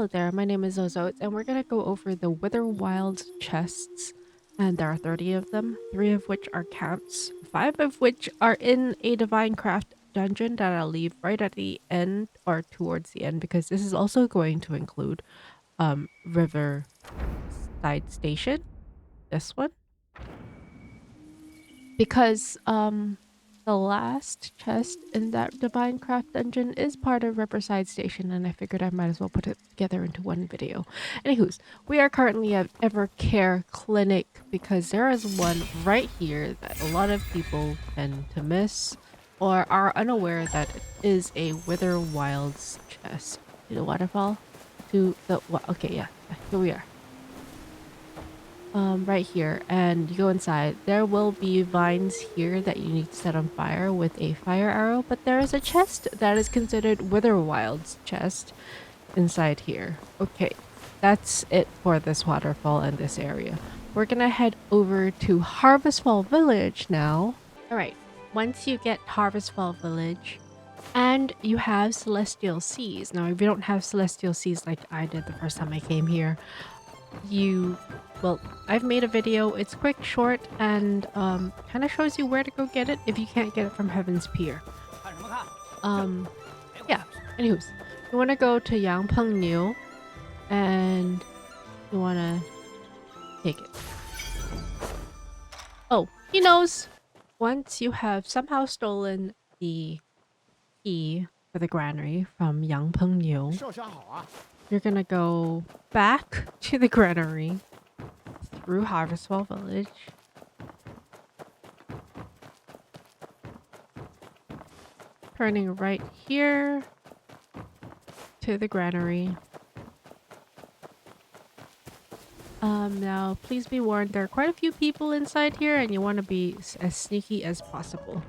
Hello there, my name is Ozotes, and we're gonna go over the Witherwilds chests. And there are 30 of them, 3 of which are camps, 5 of which are in a Divinecraft dungeon that I'll leave right at the end or towards the end because this is also going to include Riverside Station, this one. Because the last chest in that Divinecraft dungeon is part of Riverside Station, and I figured I might as well put it together into one video. Anywho's, we are currently at Evercare Clinic because there is one right here that a lot of people tend to miss or are unaware that it is a Witherwilds chest. To the waterfall? To the okay, yeah, here we are. Right here, and you go inside. There will be vines here that you need to set on fire with a fire arrow, but there is a chest that is considered Witherwild's chest inside here. Okay, that's it for this waterfall and this area. We're gonna head over to Harvestfall Village now. Alright, once you get Harvestfall Village, and you have Celestial Seas. Now, if you don't have Celestial Seas like I did the first time I came here, well, I've made a video. It's quick, short, and kind of shows you where to go get it if you can't get it from Heaven's Pier. Yeah. Anywho's, you want to go to Yangpeng Niu, and you want to take it. Oh, he knows. Once you have somehow stolen the key for the granary from Yangpeng Niu, you're gonna go back to the granary through Harvestfall Village. Turning right here to the granary. Now please be warned, there are quite a few people inside here and you want to be as sneaky as possible.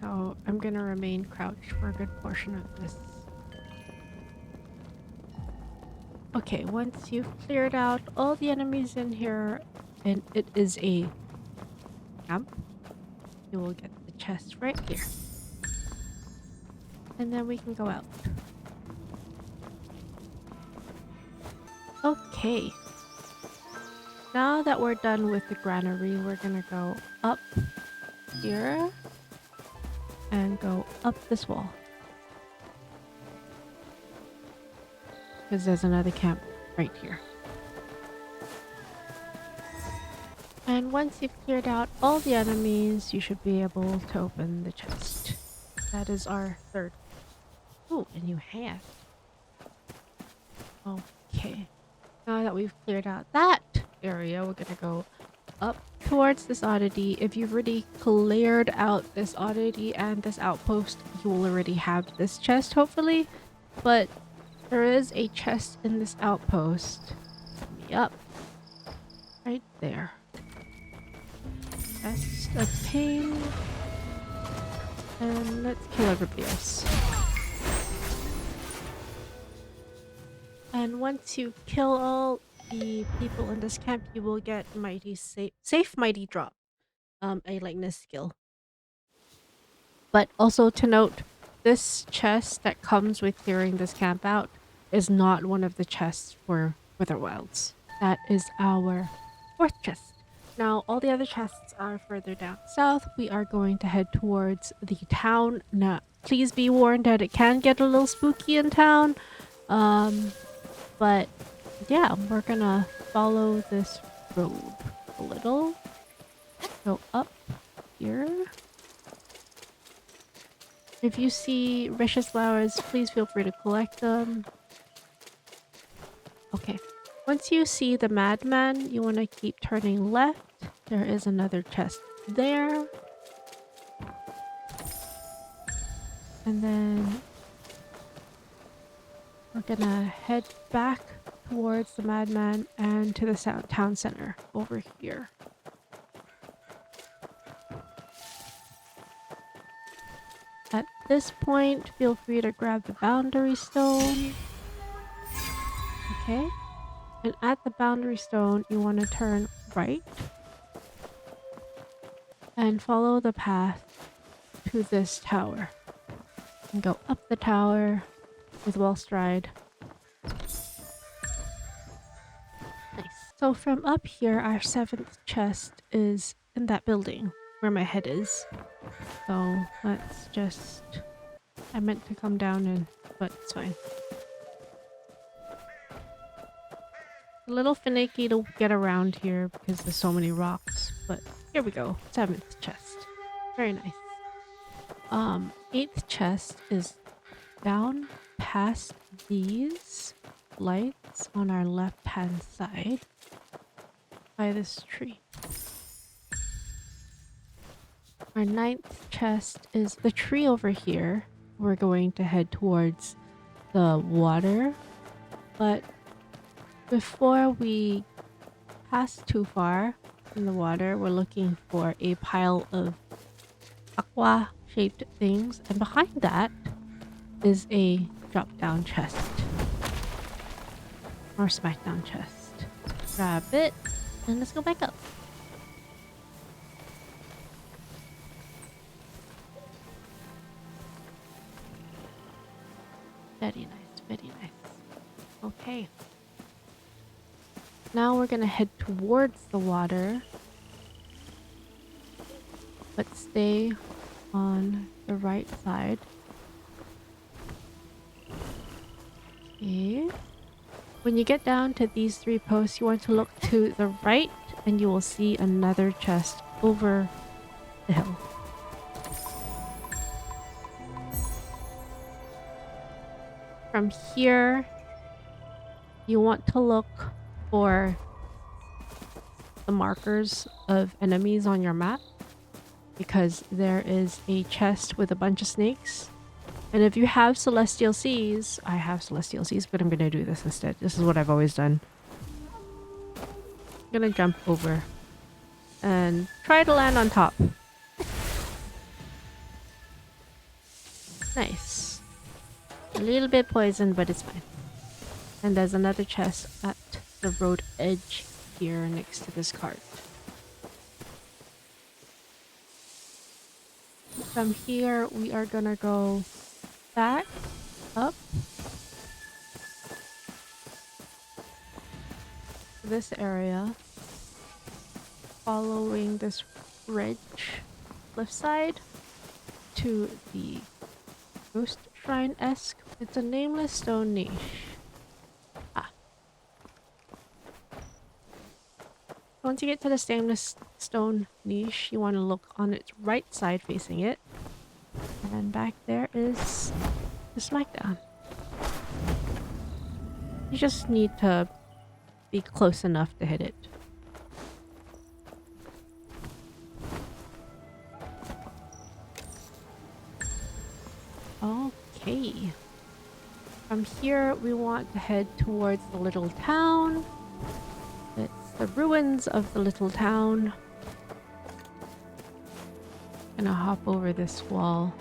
So I'm gonna remain crouched for a good portion of this. Okay, once you've cleared out all the enemies in here, and it is a camp, you will get the chest right here. And then we can go out. Okay. Now that we're done with the granary, we're gonna go up here and go up this wall. Because there's another camp right here. And once you've cleared out all the enemies, you should be able to open the chest. That is our third. Ooh, a new hand. Okay. Now that we've cleared out that area, we're gonna go up towards this oddity. If you've already cleared out this oddity and this outpost, you will already have this chest, hopefully. But there is a chest in this outpost. Yup. Right there. Chest of pain. And let's kill everybody else. And once you kill all the people in this camp, you will get mighty safe mighty drop. A likeness skill. But also to note, this chest that comes with clearing this camp out is not one of the chests for Witherwilds. That is our 4th chest. Now, all the other chests are further down south. We are going to head towards the town. Now, please be warned that it can get a little spooky in town. But yeah, we're gonna follow this road a little. Go up here. If you see Rish's flowers, please feel free to collect them. Okay. Once you see the madman, you want to keep turning left. There is another chest there. And then we're gonna head back towards the madman and to the town center over here. At this point, feel free to grab the boundary stone. Okay. And at the boundary stone, you want to turn right and follow the path to this tower. And go up the tower with wall stride. Nice. So from up here, our 7th chest is in that building where my head is. So let's just... I meant to come down and... but it's fine. A little finicky to get around here because there's so many rocks, but here we go. 7th chest. Very nice. 8th chest is down past these lights on our left hand side by this tree. Our 9th chest is the tree over here. We're going to head towards the water, but before we pass too far in the water, we're looking for a pile of aqua shaped things, and behind that is a drop down chest or smackdown chest. Grab it and let's go back up. Very nice, very nice. Okay. Now we're gonna head towards the water, but stay on the right side. Okay. When you get down to these 3 posts, you want to look to the right and you will see another chest over the hill. From here, you want to look for the markers of enemies on your map, because there is a chest with a bunch of snakes. And if you have Celestial Seas, I have Celestial Seas, but I'm gonna do this instead. This is what I've always done. I'm gonna jump over and try to land on top. Nice. A little bit poisoned, but it's fine. And there's another chest at the road edge here next to this cart. From here, we are gonna go back up to this area, following this ridge cliffside to the ghost shrine-esque. It's a nameless stone niche. Once you get to the stainless stone niche, you want to look on its right side facing it. And back there is the smackdown. You just need to be close enough to hit it. Okay. From here, we want to head towards the little town. It's the ruins of the little town. Gonna hop over this wall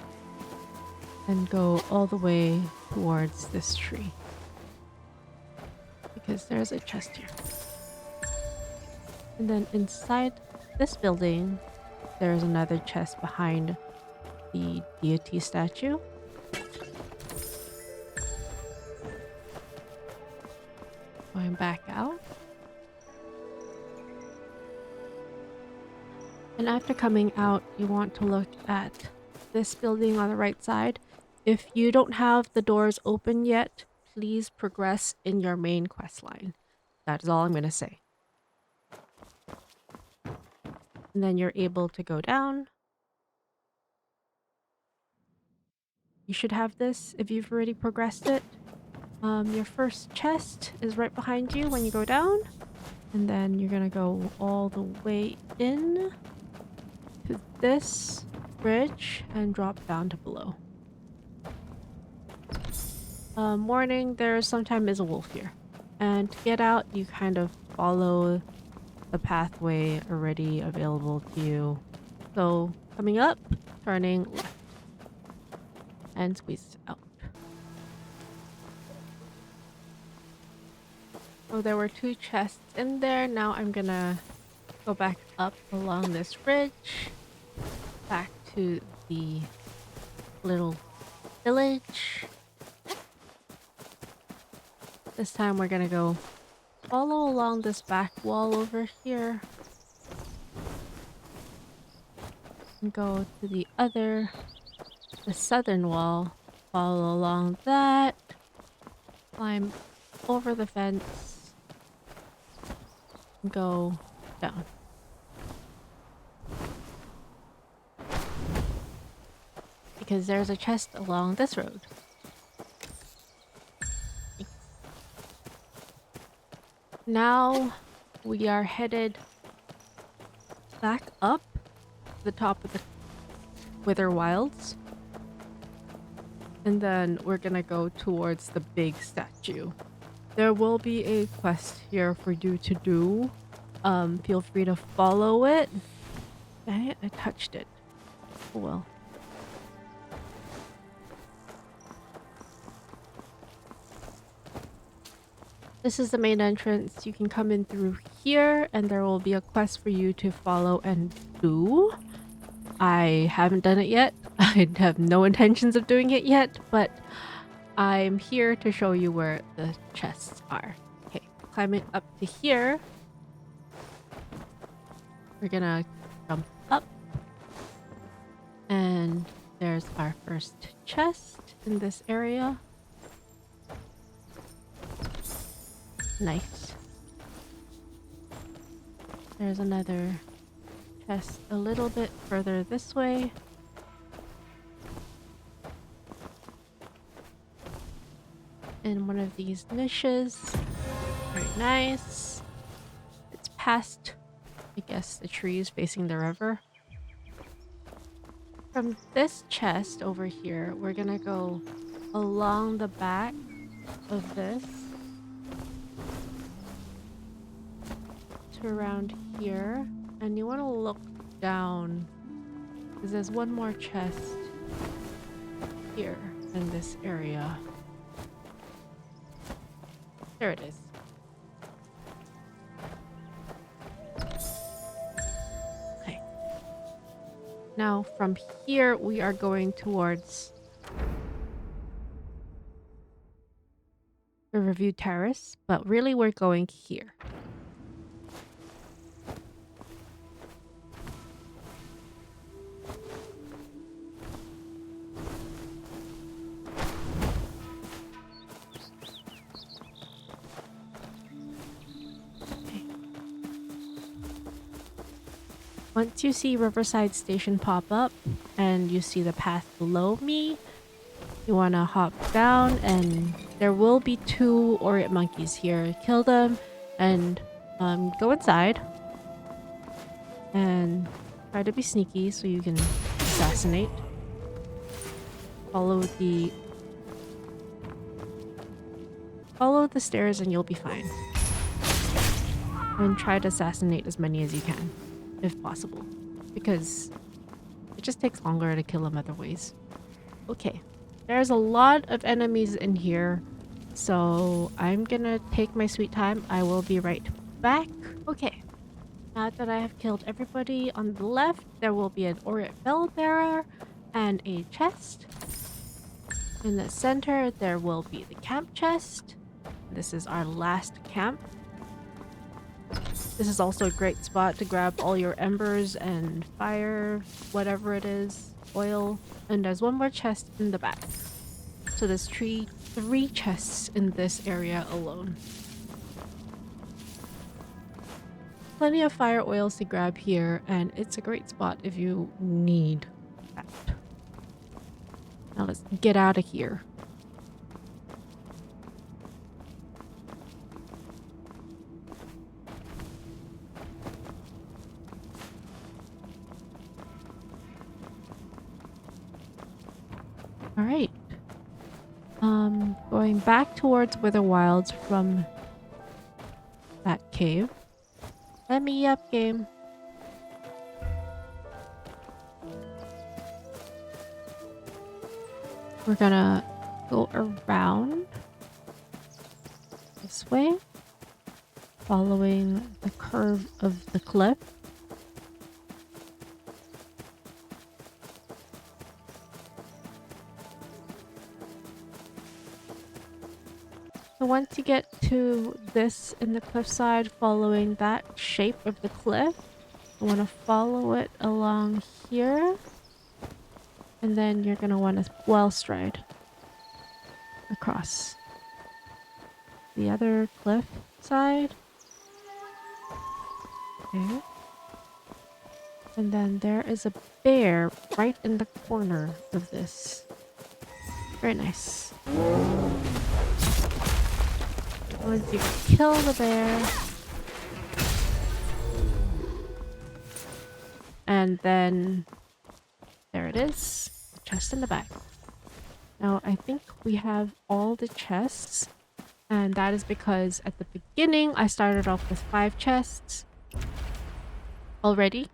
and go all the way towards this tree, because there's a chest here. And then inside this building, there's another chest behind the deity statue. Going back out. And after coming out, you want to look at this building on the right side. If you don't have the doors open yet, please progress in your main quest line. That is all I'm going to say. And then you're able to go down. You should have this if you've already progressed it. Your first chest is right behind you when you go down. And then you're going to go all the way in to this bridge and drop down to below. Warning, there sometimes is a wolf here. And to get out, you kind of follow the pathway already available to you. So, coming up, turning left. And squeeze out. So there were 2 chests in there. Now I'm gonna go back up along this ridge, back to the little village. This time we're gonna go follow along this back wall over here. And go to the southern wall. Follow along that. Climb over the fence. And go down. Because there's a chest along this road. Now we are headed back up to the top of the Witherwilds. And then we're gonna go towards the big statue. There will be a quest here for you to do. Feel free to follow it. Dang it, I touched it. Oh well. This is the main entrance. You can come in through here and there will be a quest for you to follow and do. I haven't done it yet. I have no intentions of doing it yet, but I'm here to show you where the chests are. Okay, climbing up to here. We're gonna jump up. And there's our first chest in this area. Nice. There's another chest a little bit further this way. In one of these niches. Very nice. It's past, I guess, the trees facing the river. From this chest over here, we're gonna go along the back of this. To around here. And you want to look down. Because there's one more chest here in this area. There it is. Okay. Now from here we are going towards the Review Terrace, but really we're going here. Once you see Riverside Station pop up and you see the path below me, you want to hop down and there will be 2 Orient monkeys here. Kill them and go inside and try to be sneaky so you can assassinate. Follow the stairs and you'll be fine. And try to assassinate as many as you can. If possible, because it just takes longer to kill them other ways. Okay, there's a lot of enemies in here, so I'm gonna take my sweet time. I will be right back. Okay, now that I have killed everybody on the left, there will be an Orient bell bearer and a chest. In the center, there will be the camp chest. This is our last camp. This is also a great spot to grab all your embers and fire, whatever it is, oil. And there's one more chest in the back. So there's 3 chests in this area alone. Plenty of fire oils to grab here, and it's a great spot if you need that. Now let's get out of here. Alright. Going back towards Witherwilds from that cave. Let me up, game. We're gonna go around this way, following the curve of the cliff. So once you get to this in the cliffside, following that shape of the cliff, you want to follow it along here. And then you're going to want to well stride across the other cliff side. Okay. And then there is a bear right in the corner of this. Very nice. Once you kill the bear, and then there it is, the chest in the back. Now I think we have all the chests, and that is because at the beginning I started off with 5 chests already,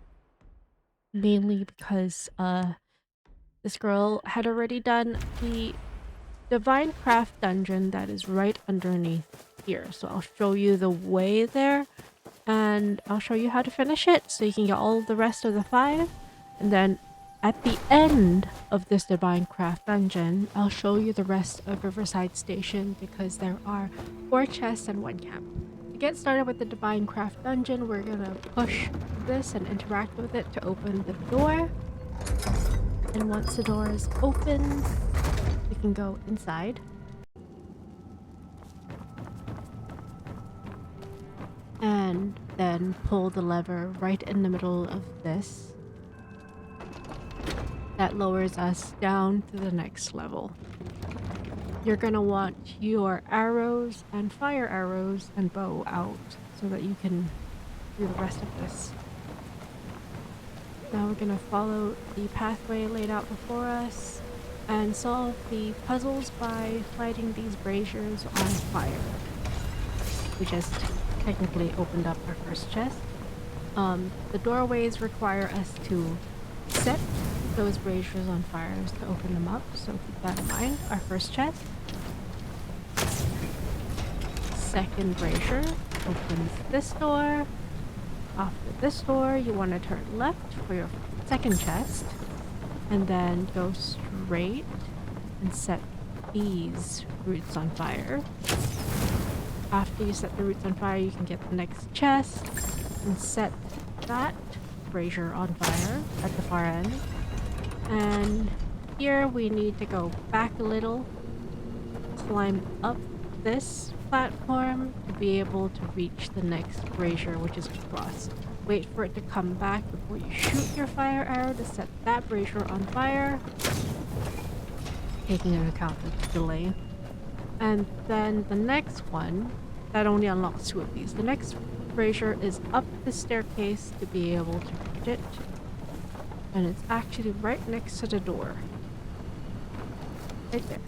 mainly because this girl had already done the Divinecraft Dungeon that is right underneath here. So I'll show you the way there, and I'll show you how to finish it so you can get all the rest of the 5. And then at the end of this Divinecraft Dungeon, I'll show you the rest of Riverside Station because there are 4 chests and 1 camp. To get started with the Divinecraft Dungeon, we're gonna push this and interact with it to open the door. And once the door is open, we can go inside. And then pull the lever right in the middle of this. That lowers us down to the next level. You're gonna want your arrows and fire arrows and bow out so that you can do the rest of this. Now we're gonna follow the pathway laid out before us and solve the puzzles by lighting these braziers on fire. We just technically opened up our first chest. The doorways require us to set those braziers on fire to open them up, so keep that in mind. Our first chest. Second brazier opens this door. After this door, you want to turn left for your second chest, and then go straight and set these roots on fire. After you set the roots on fire, you can get the next chest and set that brazier on fire at the far end. And here we need to go back a little, climb up this platform to be able to reach the next brazier, which is across. Wait for it to come back before you shoot your fire arrow to set that brazier on fire, taking into account the delay. And then the next one, that only unlocks 2 of these. The next brazier is up the staircase to be able to reach it. And it's actually right next to the door. Right there.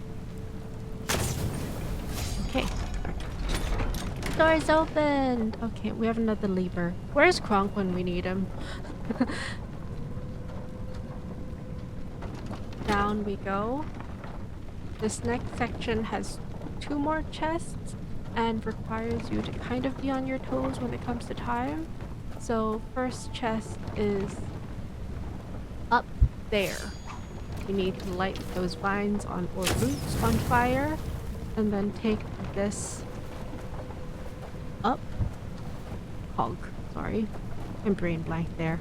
Okay. The door is opened! Okay, we have another lever. Where's Kronk when we need him? Down we go. This next section has 2 more chests and requires you to kind of be on your toes when it comes to time. So first chest is up there. You need to light those vines on or roots on fire, and then take this up. Sorry. I'm brain blank there.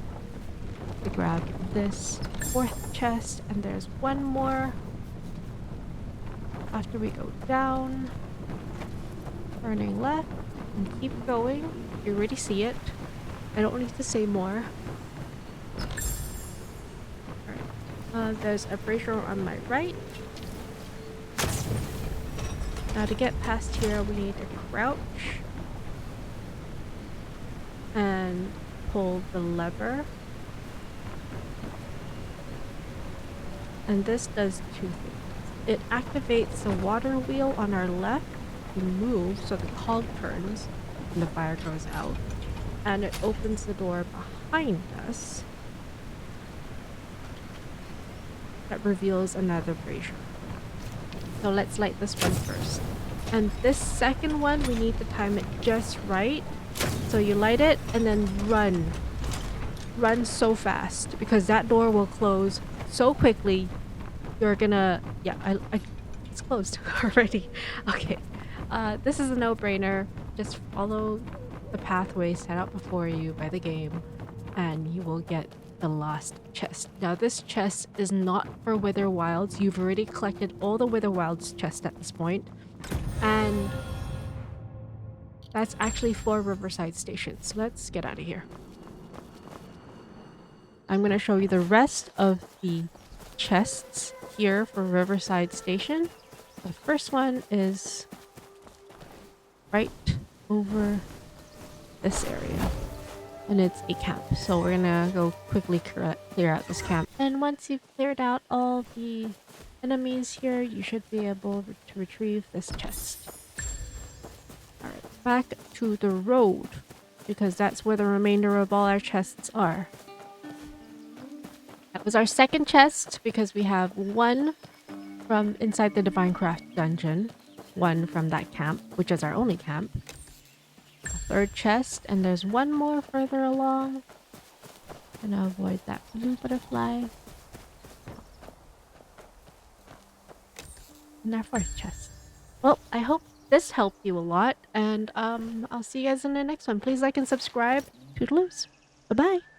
To grab this 4th chest, and there's 1 more. After we go down, turning left, and keep going. You already see it. I don't need to say more. Alright. There's a brazier on my right. Now to get past here, we need to crouch and pull the lever. And this does 2 things. It activates the water wheel on our left to move so the cog turns and the fire goes out. And it opens the door behind us that reveals another brazier. So let's light this one first. And this second one, we need to time it just right. So you light it and then run. Run so fast because that door will close so quickly. You're gonna... Yeah, it's closed already. Okay. This is a no-brainer. Just follow the pathway set out before you by the game, and you will get the last chest. Now, this chest is not for Witherwilds. You've already collected all the Witherwilds chests at this point, and that's actually for Riverside Station. So let's get out of here. I'm going to show you the rest of the chests here for Riverside Station. The first one is right over this area, and it's a camp. So we're gonna go quickly clear out this camp. And once you've cleared out all the enemies here, you should be able to retrieve this chest. Alright, back to the road, because that's where the remainder of all our chests are. That was our second chest, because we have one from inside the Divinecraft Dungeon, one from that camp, which is our only camp. A third chest, and there's one more further along. Gonna avoid that blue butterfly. And our fourth chest. Well, I hope this helped you a lot, and I'll see you guys in the next one. Please like and subscribe. Toodaloos. Bye-bye.